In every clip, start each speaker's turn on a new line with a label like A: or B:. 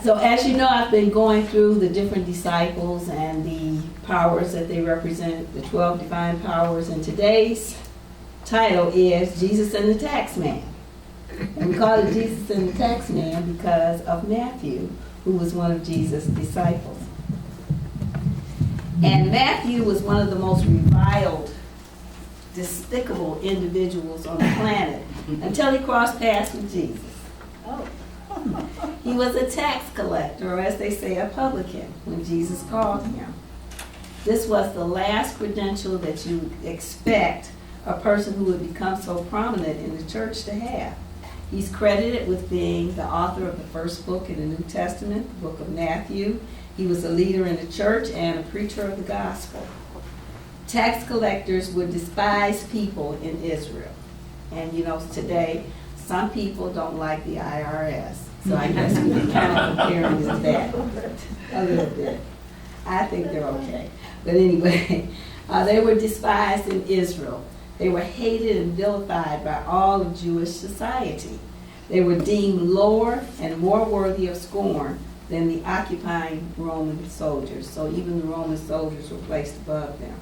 A: So as you know, I've been going through the different disciples and the powers that they represent, the 12 divine powers, and today's title is Jesus and the Tax Man. And we call it Jesus and the Tax Man because of Matthew, who was one of Jesus' disciples. And Matthew was one of the most reviled, despicable individuals on the planet until he crossed paths with Jesus.
B: Oh.
A: He was a tax collector, or as they say, a publican, when Jesus called him. This was the last credential that you expect a person who would become so prominent in the church to have. He's credited with being the author of the first book in the New Testament, the book of Matthew. He was a leader in the church and a preacher of the gospel. Tax collectors would despise people in Israel. And you know, today, some people don't like the IRS. So I guess we can kind of compare it to that a little bit. I think they're okay. But anyway, they were despised in Israel. They were hated and vilified by all of Jewish society. They were deemed lower and more worthy of scorn than the occupying Roman soldiers. So even the Roman soldiers were placed above them.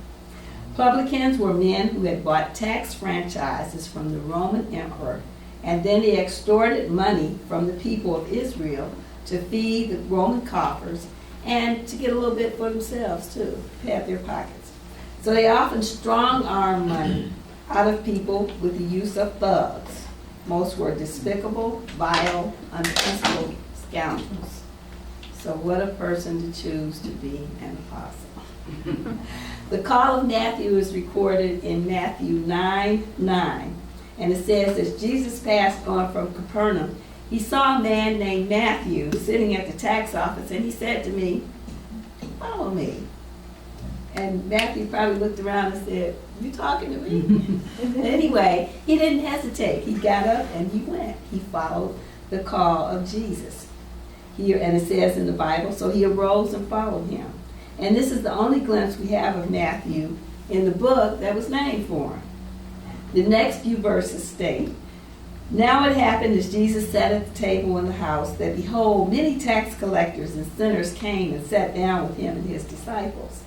A: Publicans were men who had bought tax franchises from the Roman emperor, and then they extorted money from the people of Israel to feed the Roman coffers and to get a little bit for themselves too, pad their pockets. So they often strong-armed money out of people with the use of thugs. Most were despicable, vile, unprincipled scoundrels. So what a person to choose to be an apostle. The call of Matthew is recorded in Matthew 9:9. And it says, as Jesus passed on from Capernaum, he saw a man named Matthew sitting at the tax office, and he said to me, follow me. And Matthew probably looked around and said, you talking to me? Anyway, he didn't hesitate. He got up and he went. He followed the call of Jesus. Here, and it says in the Bible, so he arose and followed him. And this is the only glimpse we have of Matthew in the book that was named for him. The next few verses state, now it happened as Jesus sat at the table in the house that behold, many tax collectors and sinners came and sat down with him and his disciples.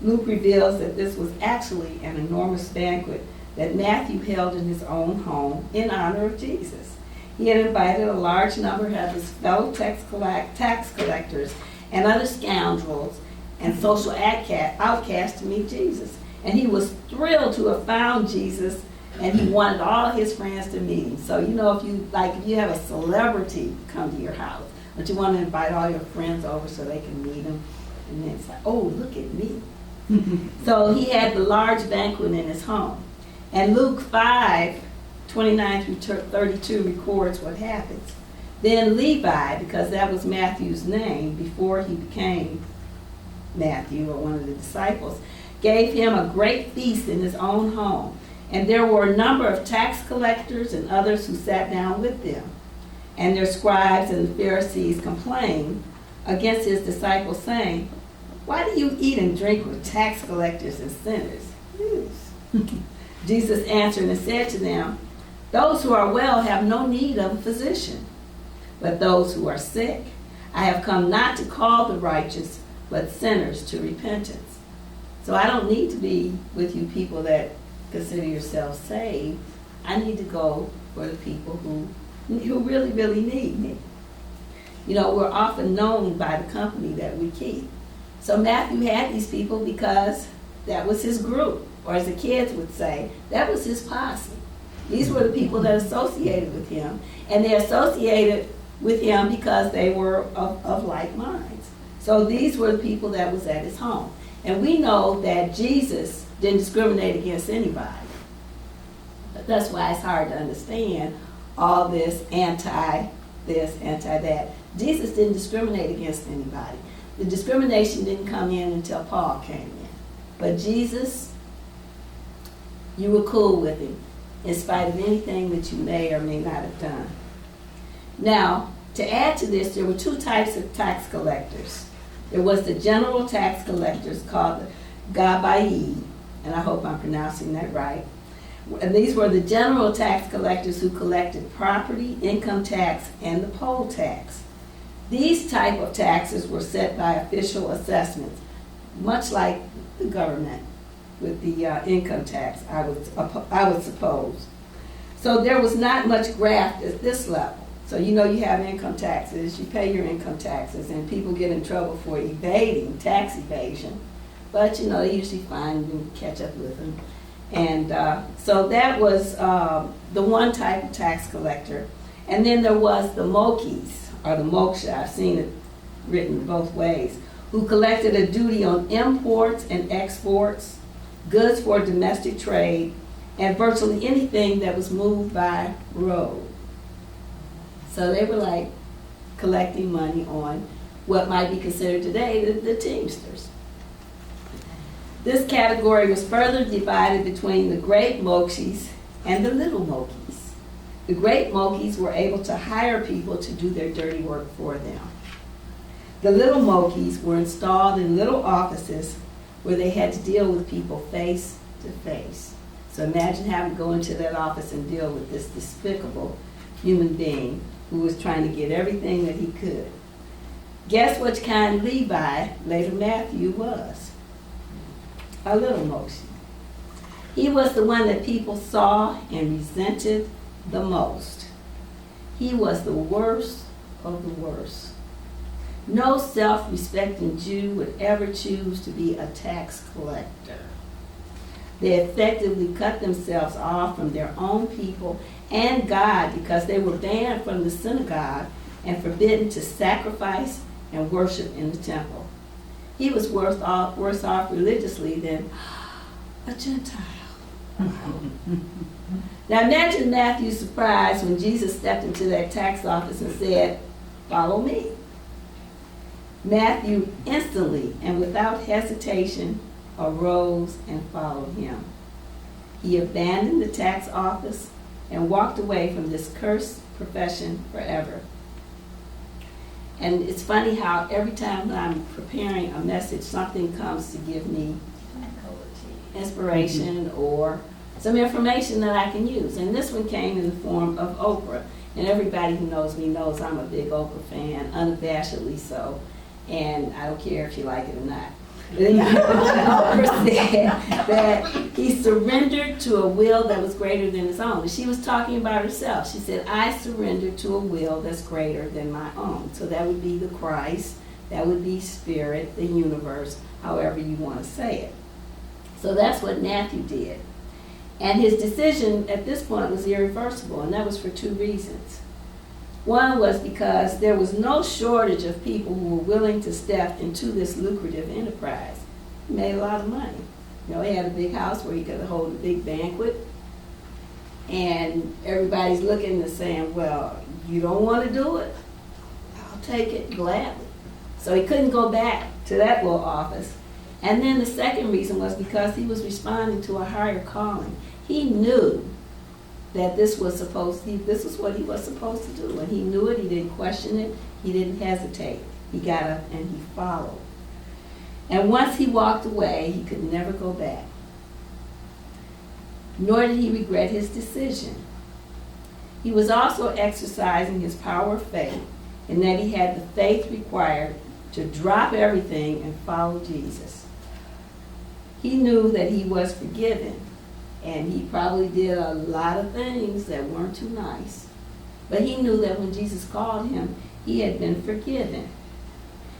A: Luke reveals that this was actually an enormous banquet that Matthew held in his own home in honor of Jesus. He had invited a large number of his fellow tax collectors and other scoundrels and social outcasts to meet Jesus. And he was thrilled to have found Jesus, and he wanted all his friends to meet him. So, you know, if you have a celebrity come to your house, but you want to invite all your friends over so they can meet him, and then it's like, oh, look at me. So he had the large banquet in his home. And Luke 5:29 through 32 records what happens. Then Levi, because that was Matthew's name before he became Matthew or one of the disciples, gave him a great feast in his own home. And there were a number of tax collectors and others who sat down with them. And their scribes and the Pharisees complained against his disciples, saying, why do you eat and drink with tax collectors and sinners? Jesus answered and said to them, those who are well have no need of a physician, but those who are sick. I have come not to call the righteous, but sinners to repentance. So I don't need to be with you people that consider yourselves saved. I need to go for the people who really, really need me. You know, we're often known by the company that we keep. So Matthew had these people because that was his group, or as the kids would say, that was his posse. These were the people that associated with him, and they associated with him because they were of like minds. So these were the people that was at his home. And we know that Jesus didn't discriminate against anybody. But that's why it's hard to understand all this, anti-this, anti-that. Jesus didn't discriminate against anybody. The discrimination didn't come in until Paul came in. But Jesus, you were cool with him, in spite of anything that you may or may not have done. Now, to add to this, there were two types of tax collectors. There was the general tax collectors called the Gabai, and I hope I'm pronouncing that right. And these were the general tax collectors who collected property, income tax, and the poll tax. These type of taxes were set by official assessments, much like the government with the income tax, I would suppose. So there was not much graft at this level. So you have income taxes, you pay your income taxes, and people get in trouble for evading, tax evasion. But they usually find and catch up with them. And so that was the one type of tax collector. And then there was the Mokis, or the Moksha, I've seen it written both ways, who collected a duty on imports and exports, goods for domestic trade, and virtually anything that was moved by road. So they were like collecting money on what might be considered today the Teamsters. This category was further divided between the great Mokshis and the little Mokis. The great Mokis were able to hire people to do their dirty work for them. The little Mokis were installed in little offices where they had to deal with people face to face. So imagine having to go into that office and deal with this despicable human being who was trying to get everything that he could. Guess which kind Levi, later Matthew, was? A little Moshe. He was the one that people saw and resented the most. He was the worst of the worst. No self-respecting Jew would ever choose to be a tax collector. They effectively cut themselves off from their own people and God because they were banned from the synagogue and forbidden to sacrifice and worship in the temple. He was worse off religiously than a Gentile. Now imagine Matthew's surprise when Jesus stepped into that tax office and said, "Follow me." Matthew instantly and without hesitation arose and followed him. He abandoned the tax office and walked away from this cursed profession forever. And it's funny how every time I'm preparing a message, something comes to give me inspiration or some information that I can use. And this one came in the form of Oprah. And everybody who knows me knows I'm a big Oprah fan, unabashedly so. And I don't care if you like it or not. Oprah said that he surrendered to a will that was greater than his own. And she was talking about herself. She said, "I surrendered to a will that's greater than my own." So that would be the Christ, that would be spirit, the universe, however you want to say it. So that's what Matthew did. And his decision at this point was irreversible, and that was for two reasons. One was because there was no shortage of people who were willing to step into this lucrative enterprise. He made a lot of money. He had a big house where he could hold a big banquet. And everybody's looking and saying, "Well, you don't want to do it? I'll take it gladly." So he couldn't go back to that little office. And then the second reason was because he was responding to a higher calling. He knew that this was what he was supposed to do. And he knew it, he didn't question it, he didn't hesitate. He got up and he followed. And once he walked away, he could never go back. Nor did he regret his decision. He was also exercising his power of faith in that he had the faith required to drop everything and follow Jesus. He knew that he was forgiven. And he probably did a lot of things that weren't too nice. But he knew that when Jesus called him, he had been forgiven.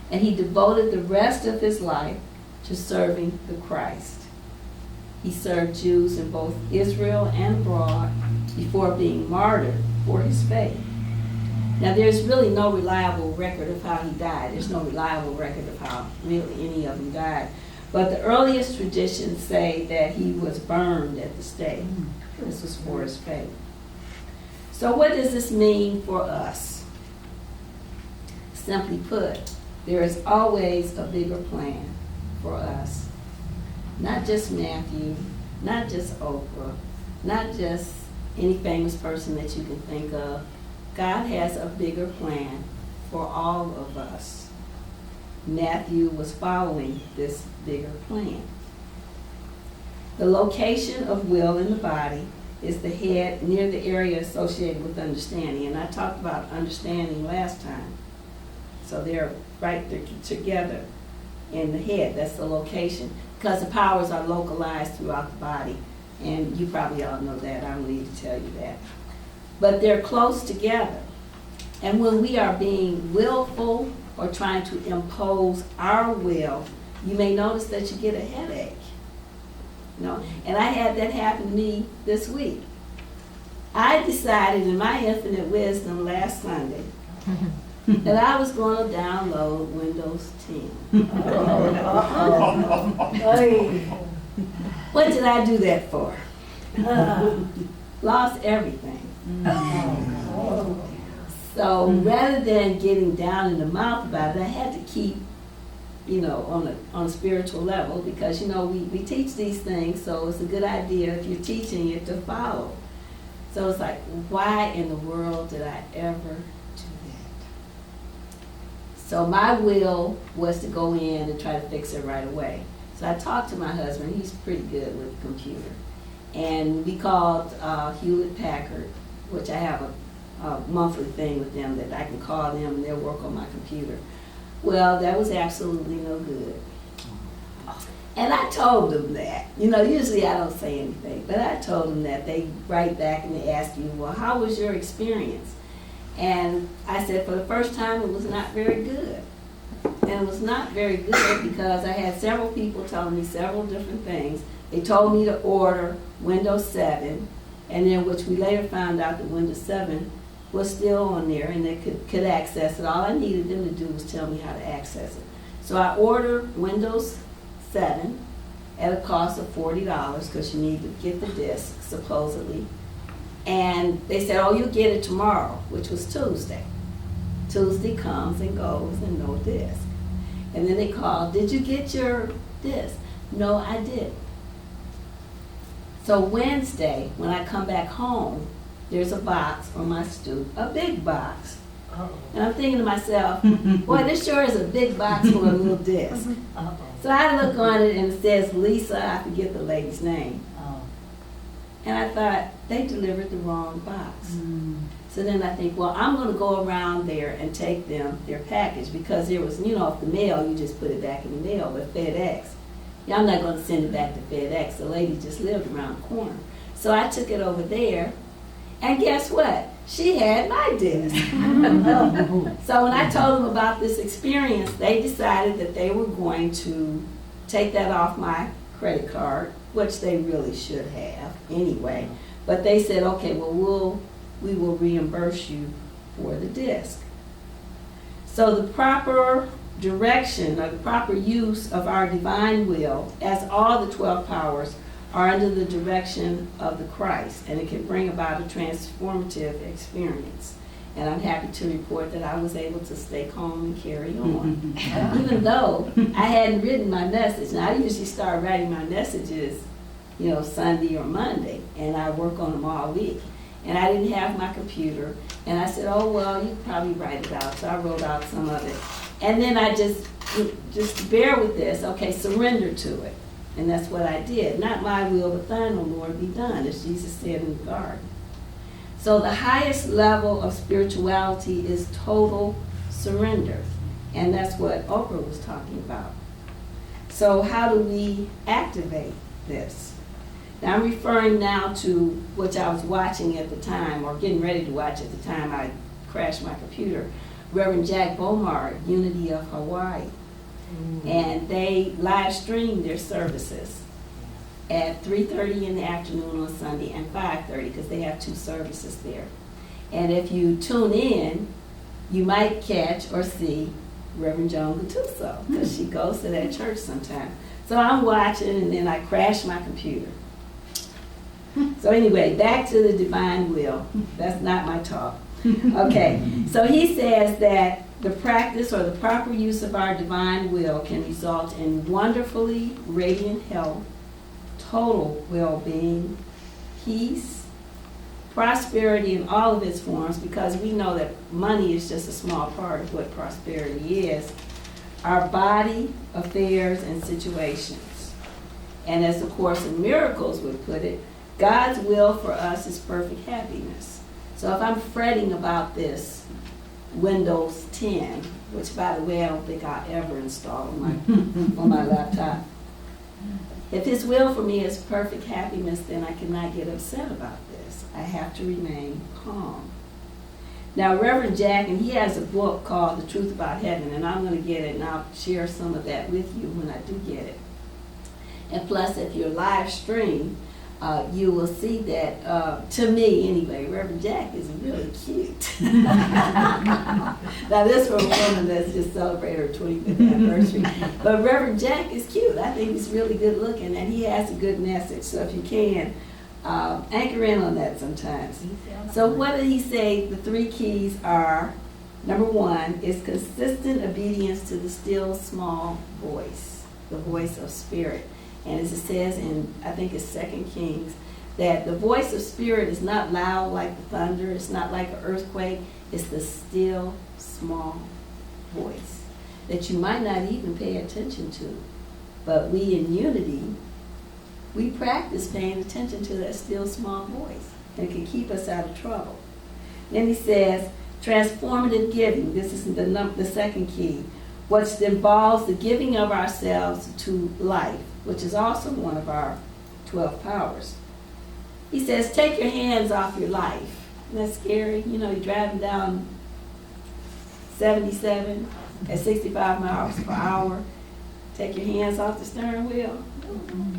A: And he devoted the rest of his life to serving the Christ. He served Jews in both Israel and abroad before being martyred for his faith. Now there's really no reliable record of how he died. There's no reliable record of how really any of them died. But the earliest traditions say that he was burned at the stake. This was for his faith. So what does this mean for us? Simply put, there is always a bigger plan for us. Not just Matthew, not just Oprah, not just any famous person that you can think of. God has a bigger plan for all of us. Matthew was following this bigger plan. The location of will in the body is the head near the area associated with understanding. And I talked about understanding last time. So they're right there together in the head. That's the location. Because the powers are localized throughout the body. And you probably all know that. I don't need to tell you that. But they're close together. And when we are being willful or trying to impose our will, you may notice that you get a headache. You know? And I had that happen to me this week. I decided in my infinite wisdom last Sunday that I was going to download Windows 10. What did I do that for? Lost everything. So rather than getting down in the mouth about it, I had to keep, you know, on a spiritual level, because, you know, we teach these things, so it's a good idea if you're teaching it to follow. So it's like, why in the world did I ever do that? So my will was to go in and try to fix it right away. So I talked to my husband. He's pretty good with the computer. And we called Hewlett Packard, which I have a monthly thing with them that I can call them and they'll work on my computer. Well, that was absolutely no good. And I told them that. You know, usually I don't say anything, but I told them that. They write back and they ask you, well, how was your experience? And I said, for the first time, it was not very good. And it was not very good because I had several people telling me several different things. They told me to order Windows 7, and then which we later found out that Windows 7 was still on there and they could access it. All I needed them to do was tell me how to access it. So I ordered Windows 7 at a cost of $40 because you need to get the disc, supposedly. And they said, oh, you'll get it tomorrow, which was Tuesday. Tuesday comes and goes and no disc. And then they called, did you get your disc? No, I didn't. So Wednesday, when I come back home, there's a box on my stoop, a big box. And I'm thinking to myself, boy, this sure is a big box for a little disc. So I look on it and it says Lisa, I forget the lady's name. And I thought, they delivered the wrong box. So then I think, well, I'm going to go around there and take them their package, because there was, you know, if the mail, you just put it back in the mail, but FedEx, yeah, I'm not going to send it back to FedEx. The lady just lived around the corner. So I took it over there, and guess what? She had my disc. So when I told them about this experience, they decided that they were going to take that off my credit card, which they really should have anyway. But they said, okay, well, we will reimburse you for the disc. So the proper direction or the proper use of our divine will, as all the 12 powers, are under the direction of the Christ, and it can bring about a transformative experience. And I'm happy to report that I was able to stay calm and carry on, even though I hadn't written my message. Now, I usually start writing my messages, you know, Sunday or Monday, and I work on them all week. And I didn't have my computer, and I said, oh, well, you can probably write it out. So I wrote out some of it. And then I just bear with this, okay, surrender to it. And that's what I did. Not my will, but thine, O Lord, be done, as Jesus said in the garden. So the highest level of spirituality is total surrender. And that's what Oprah was talking about. So how do we activate this? Now I'm referring now to which I was watching at the time, or getting ready to watch at the time I crashed my computer, Reverend Jack Bomar, Unity of Hawaii. And they live streamed their services at 3:30 in the afternoon on Sunday and 5:30, because they have 2 services there. And if you tune in, you might catch or see Reverend Joan Gattuso, because she goes to that church sometime. So I'm watching, and then I crash my computer. So anyway, back to the divine will. That's not my talk. Okay, so he says that the practice or the proper use of our divine will can result in wonderfully radiant health, total well-being, peace, prosperity in all of its forms, because we know that money is just a small part of what prosperity is, our body, affairs, and situations. And as the Course in Miracles would put it, God's will for us is perfect happiness. So if I'm fretting about this Windows 10, which, by the way, I don't think I'll ever install on my laptop. If his will for me is perfect happiness, then I cannot get upset about this. I have to remain calm. Now, Reverend Jack, and he has a book called The Truth About Heaven, and I'm going to get it, and I'll share some of that with you when I do get it. And plus, if you're live stream, you will see that, to me anyway, Reverend Jack is really cute. Now, this from a woman that's just celebrated her 25th anniversary. But Reverend Jack is cute. I think he's really good looking, and he has a good message. So if you can, anchor in on that sometimes. So what did he say? The 3 keys are, number 1 is consistent obedience to the still small voice, the voice of spirit. And as it says in, I think it's 2 Kings, that the voice of spirit is not loud like the thunder, it's not like an earthquake, it's the still small voice that you might not even pay attention to. But we in unity, we practice paying attention to that still small voice, and it can keep us out of trouble. Then he says, transformative giving, this is the 2nd key, which involves the giving of ourselves to life, which is also one of our 12 powers. He says, take your hands off your life. Isn't that scary? You know, you're driving down 77 at 65 miles per hour. Take your hands off the steering wheel.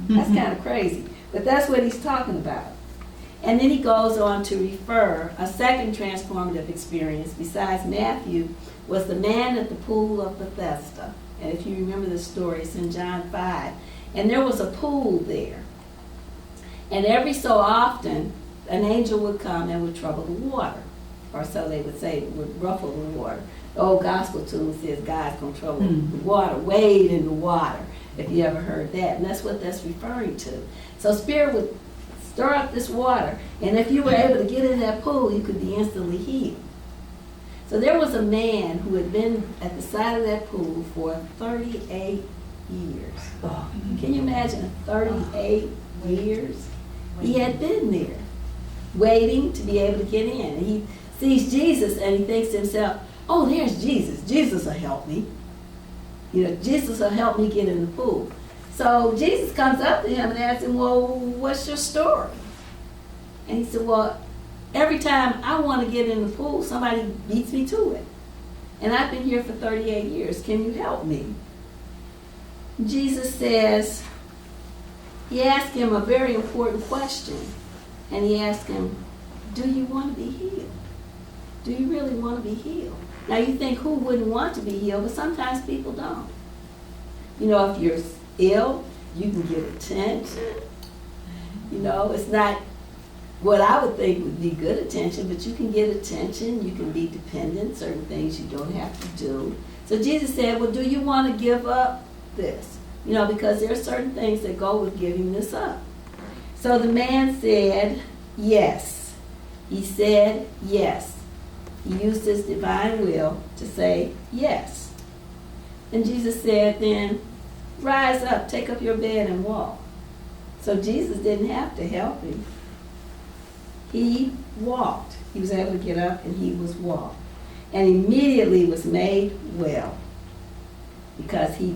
A: That's kind of crazy. But that's what he's talking about. And then he goes on to refer a second transformative experience besides Matthew was the man at the pool of Bethesda. And if you remember the story, it's in John 5. And there was a pool there. And every so often, an angel would come and would trouble the water. Or so they would say, would ruffle the water. The old gospel tune says God's going to trouble the water, wade in the water, if you ever heard that. And that's what that's referring to. So Spirit would stir up this water, and if you were able to get in that pool, you could be instantly healed. So there was a man who had been at the side of that pool for 38 years. Oh, can you imagine 38 years? He had been there, waiting to be able to get in. And he sees Jesus and he thinks to himself, oh, there's Jesus. Jesus will help me. You know, Jesus will help me get in the pool. So Jesus comes up to him and asks him, well, what's your story? And he said, well, every time I want to get in the pool, somebody beats me to it. And I've been here for 38 years. Can you help me? Jesus says, he asked him a very important question. And he asked him, do you want to be healed? Do you really want to be healed? Now you think who wouldn't want to be healed, but sometimes people don't. You know, if you're ill, you can get attention. You know, it's not what I would think would be good attention, but you can get attention, you can be dependent, certain things you don't have to do. So Jesus said, well, do you want to give up this? You know, because there are certain things that go with giving this up. So the man said, yes. He said, yes. He used his divine will to say, yes. And Jesus said then, rise up, take up your bed and walk. So Jesus didn't have to help him. He walked. He was able to get up and he was walked. And immediately was made well. Because he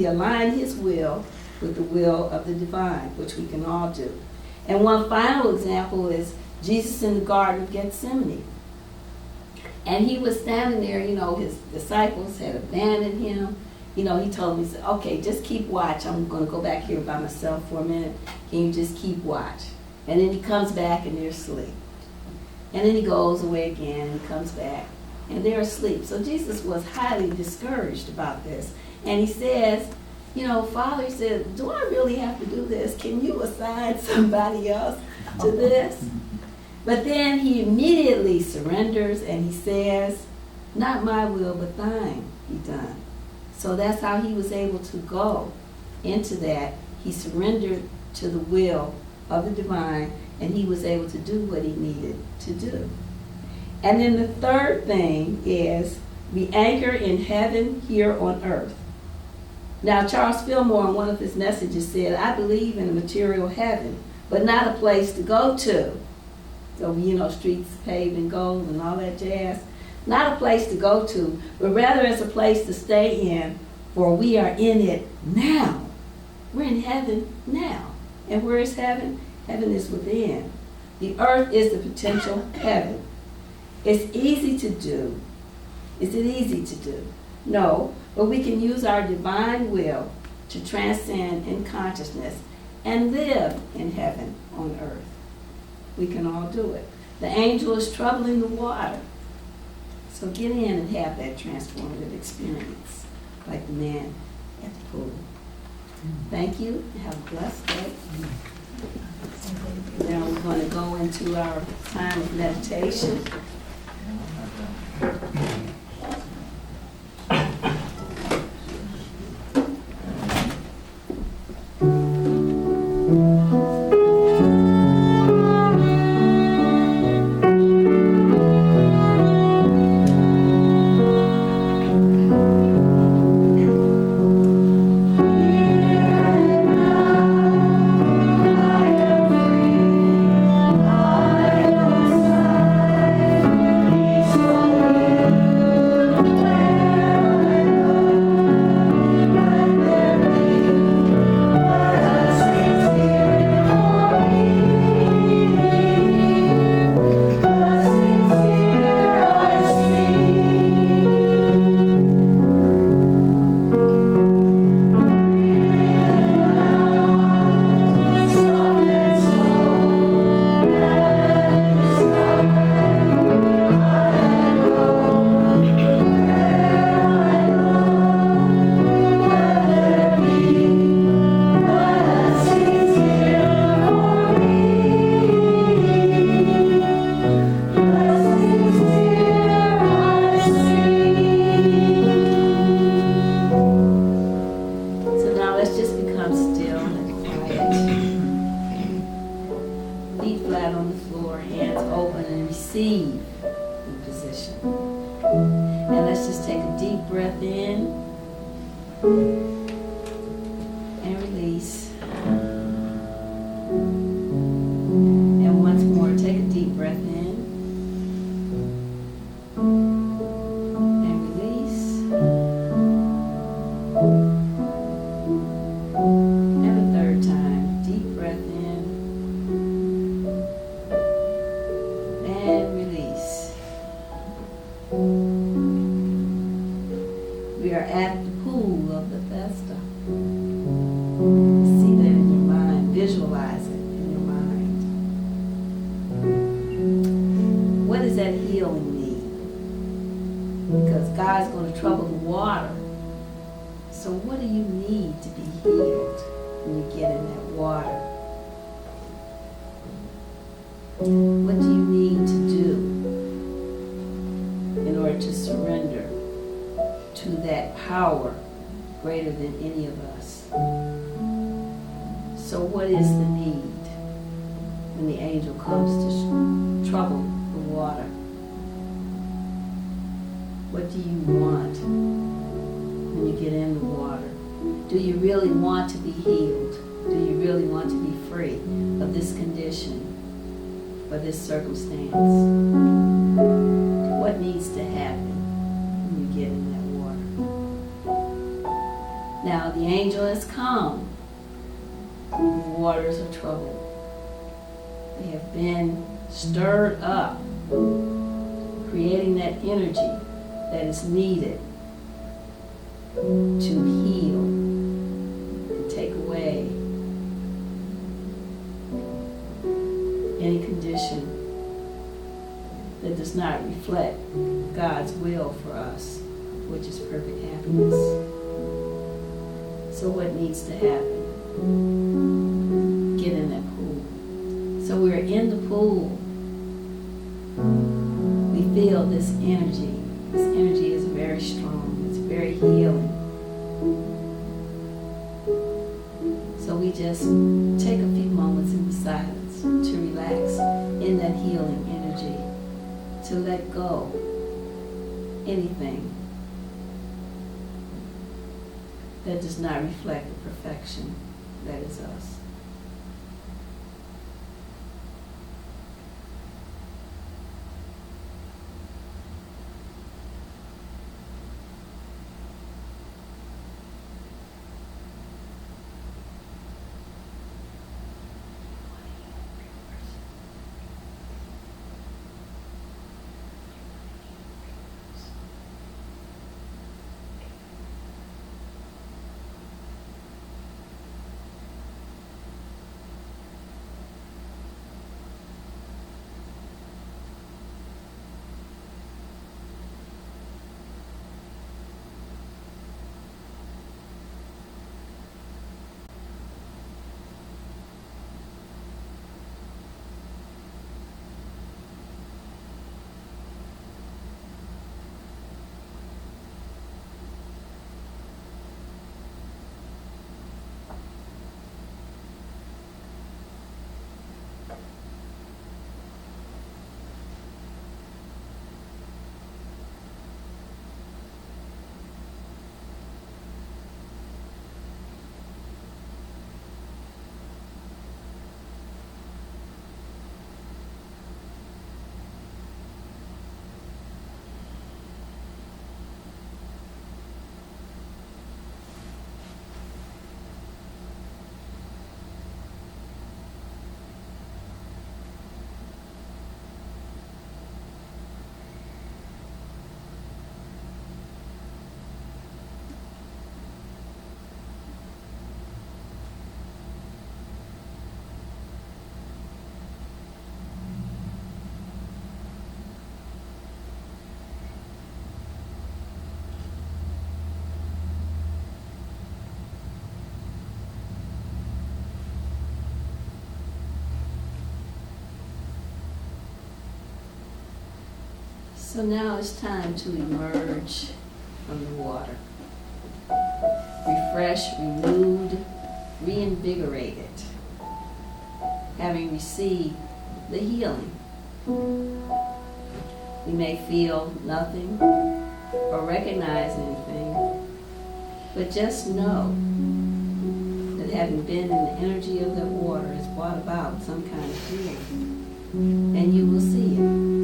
A: aligned his will with the will of the divine, which we can all do. And one final example is Jesus in the Garden of Gethsemane. And he was standing there, you know, his disciples had abandoned him. You know, he told me, he said, okay, just keep watch. I'm going to go back here by myself for a minute. Can you just keep watch? And then he comes back and they're asleep. And then he goes away again and comes back and they're asleep. So Jesus was highly discouraged about this. And he says, you know, Father, he said, do I really have to do this? Can you assign somebody else to this? But then he immediately surrenders and he says, not my will, but thine be done. So that's how he was able to go into that. He surrendered to the will of the divine and he was able to do what he needed to do. And then the third thing is we anchor in heaven here on earth. Now Charles Fillmore in one of his messages said, I believe in a material heaven, but not a place to go to. So, you know, streets paved in gold and all that jazz. Not a place to go to, but rather as a place to stay in, for we are in it now. We're in heaven now. And where is heaven? Heaven is within. The earth is the potential heaven. It's easy to do. Is it easy to do? No, but we can use our divine will to transcend in consciousness and live in heaven on earth. We can all do it. The angel is troubling the water. So get in and have that transformative experience like the man at the pool. Thank you. Have a blessed day. Now we're going to go into our time of meditation. What do you need to do in order to surrender to that power greater than any of us? So what is the need when the angel comes to trouble the water? What do you want when you get in the water? Do you really want to be healed? Do you really want to be free of this condition or this circumstance? What needs to happen when you get in that water? Now the angel has come. The waters are troubled. They have been stirred up, creating that energy that is needed to heal and take away any condition that does not reflect God's will for us, which is perfect happiness. So what needs to happen? Get in that pool. So we're in the pool. We feel this energy. This energy is very strong. It's very healing. So we just take a few moments in the silence to relax in that healing energy, to let go anything that does not reflect the perfection that is us. So now it's time to emerge from the water. Refreshed, renewed, reinvigorated, having received the healing. We may feel nothing or recognize anything, but just know that having been in the energy of that water has brought about some kind of healing, and you will see it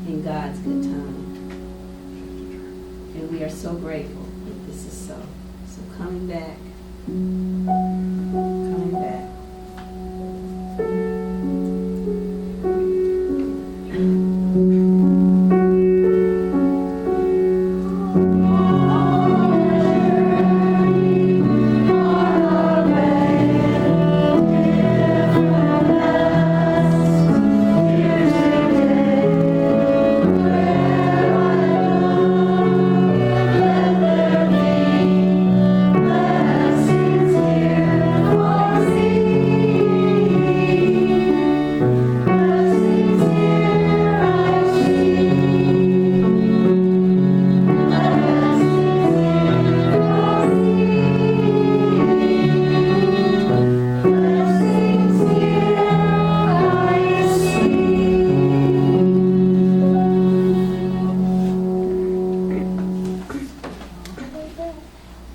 A: in God's good time. And we are so grateful that this is so. So coming back.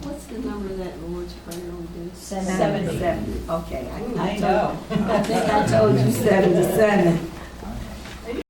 A: What's the number of that Lord's Prayer we do?
B: 70.
A: Okay,
B: I know.
A: I think I told you 77.